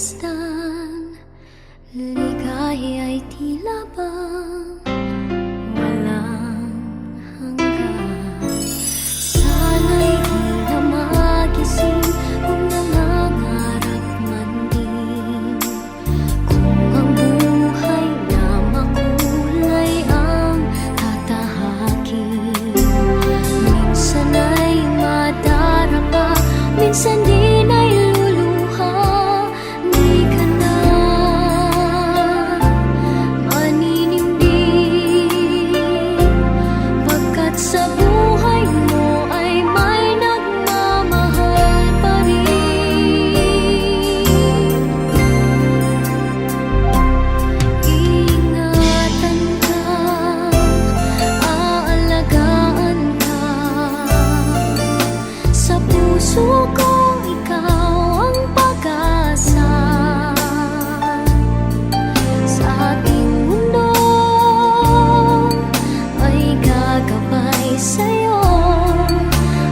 masdan, ligaya ay tila bang walang hanggan. Sana'y di na magising kung nangangarap man din, kung ang buhay na makulay ang tatahakin. Minsan ay madarapa, minsan din ay luluha. Di ka na maninindig, pagkat sa buhay mo ay may nagmamahal pa rin. Iingatan ka, aalagaan ka, sa puso ko ikaw ang pag-asa. Sa ating mundo ay gagabay sa'yo,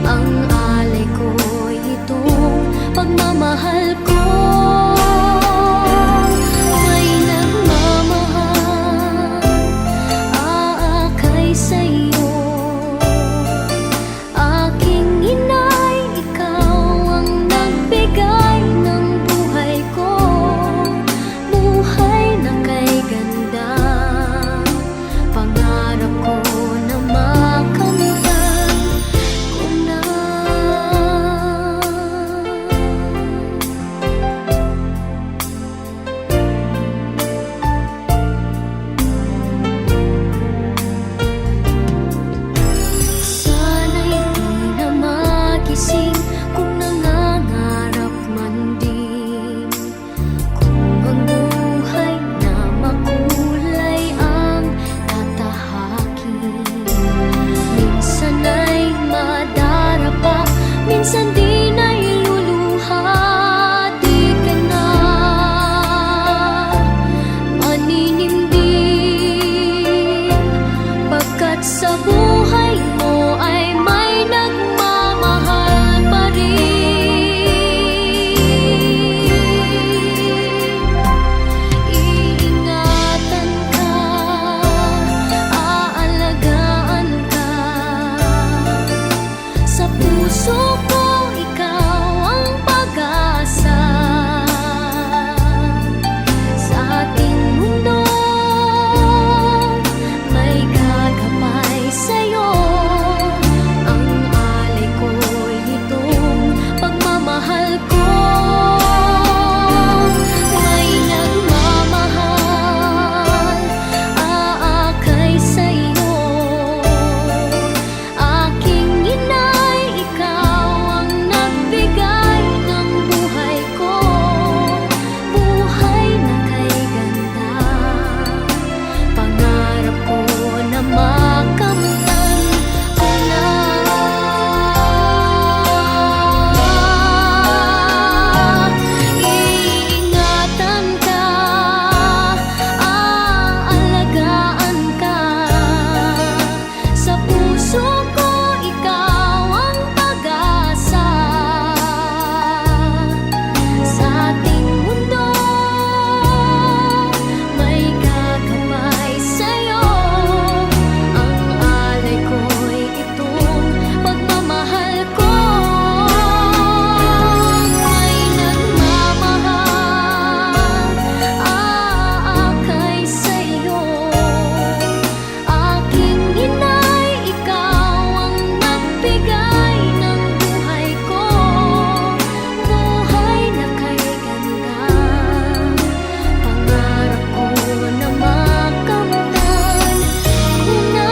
ang alay ko'y itong pagmamahal ko. May nagmamahal, aakay sa'yo, aking inay, ikaw ang nagbigay ng buhay ko. Buhay na kay ganda, pangarap ko na makamtan ko na. Sana'y di na magising kung nangangarap man din, kung ang buhay na makulay ang tatahakin. Minsan ay madarapa, minsan din ay luluha. Di ka na maninindig, pagkat sa buhay mo ay may nagmamahal pa rin. Iingatan ka, aalagaan ka, sa puso ko ikaw ang pag-asa. Sa ating mundo may gagabay sa'yo, ang alay ko'y itong pagmamahal ko. May nagmamahal, aakay sa'yo, aking inay, ikaw ang nagbigay ng buhay ko. Buhay na kay ganda, pangarap ko na makamtan ko na. Iingatan ka, aalagaan ka, sa puso ko ikaw ang pag-asa. Sa ating mundo may gagabay sa'yo, ang alay ko'y itong pagmamahal ko. May nagmamahal, aakay sa'yo, aking inay, ikaw ang nagbigay ng buhay ko. Buhay na kay ganda, pangarap ko na makamtan ko na.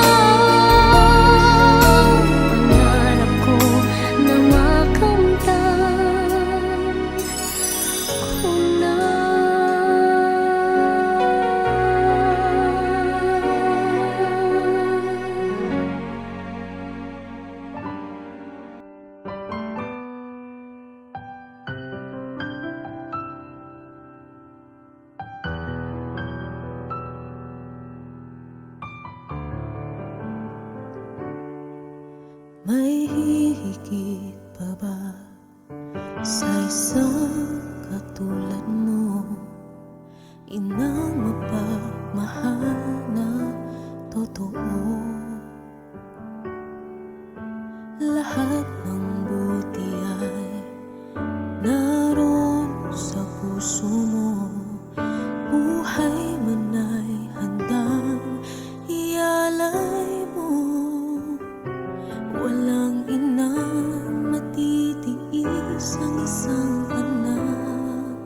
Pangarap ko na makamtan ko na. May hihigit pa ba sa isang katulad mo? mo, buhay man ay handang ialay mo. Walang inang matitiis ang isang anak.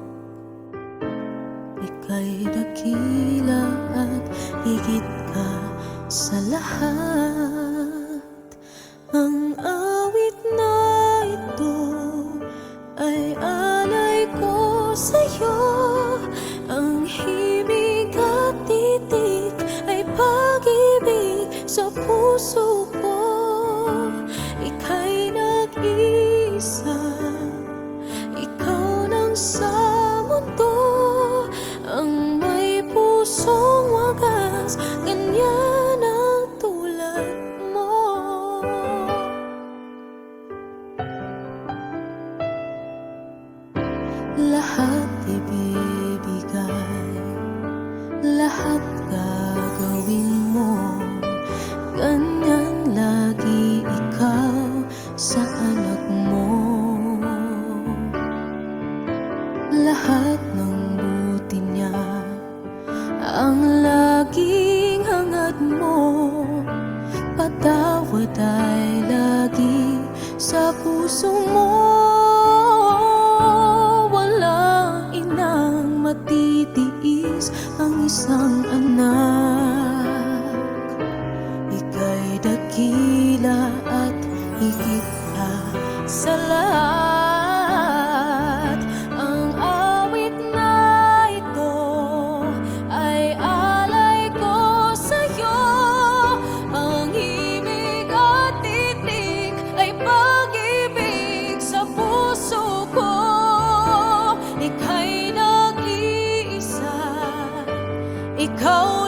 Ika'y dakila at higit ka sa lahat. Ang awit na ito ay alay ko sa'yo. Ang himig at titik ay pag-ibig sa puso ko. Ika'y nag-iisa, ikaw lang sa mundo. Ang may pusong wagas, ganyan ang tulad mo. Lahat ibibigay, lahat gagawin mo. Ganyan lagi ikaw sa anak mo. Lahat ng buti niya ang laging hangad mo. Patawad ay lagi sa puso mo. Walang inang matitiis ang isang anak. Ika'y dakila at higit ka sa lahat. Ang awit na ito ay alay ko sa'yo. Ang himig at titik ay pag-ibig sa puso ko. Ika'y nag-iisa, ikaw